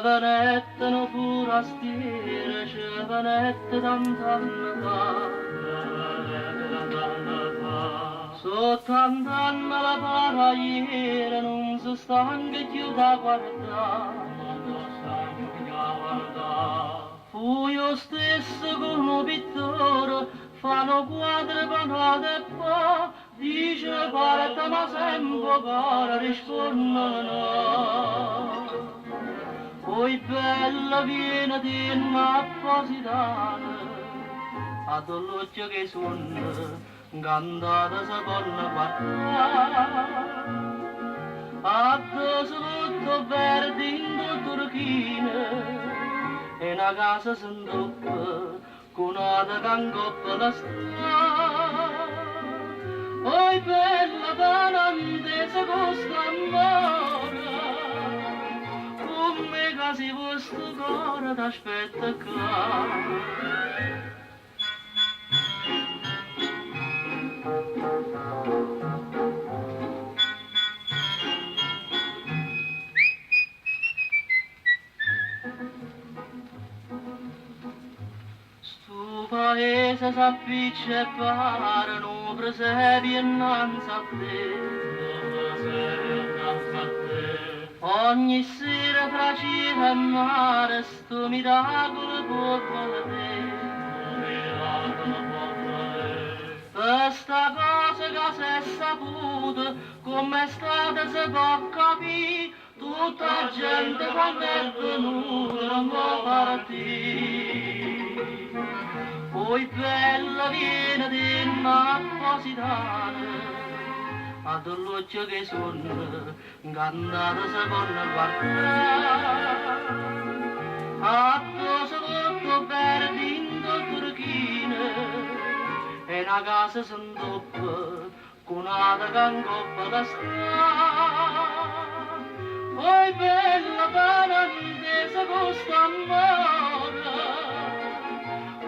Scevanette no forastiere, scevanette tant'anni fa. Sotto tant'anni la paraiera non si stanca più da guardare. Fu io stesso con un pittore, fanno quadri panate e poi, dice parte ma sempre para risponde no. Poi bella viene di un'appositana, ad l'occhio che suona, cantata si può guardare. Addosso tutto verde in turchina, e una casa s'indoppa, con una cangoppa la strada. Poi bella canantesa con st'amore, come casi vostro cuore t'aspetta qua. Sto paese s'appiccia e parano presepi innanzi a te. Ogni sera fra cielo e mare sto miracolo può valere. Questa cosa che si è saputa, come è stata si può capire, tutta la gente quando è venuta non può partire. Poi bella viene di un'appositana, ad l'occhio che suona, cantata si può guardare. Addosso tutto verde in turchina, e una casa s'indoppa, con una cangoppa da strada. Poi bella canantesa con st'amore,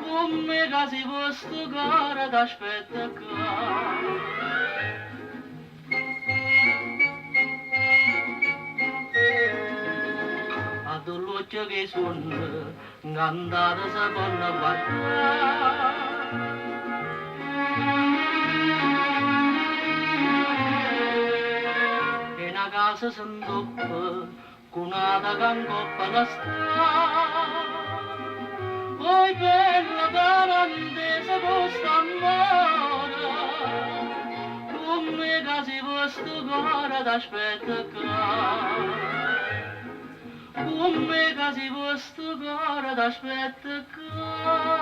come casi vostro cuore t'aspetta qua. Ad l'occhio che suona, cantata si può guardare. E una casa s'indoppa, con una cangoppa da strada. Poi bella canantesa con st'amore, come casi vostro cuore t'aspetta qua. Come casi vostro cuore t'aspetta qua.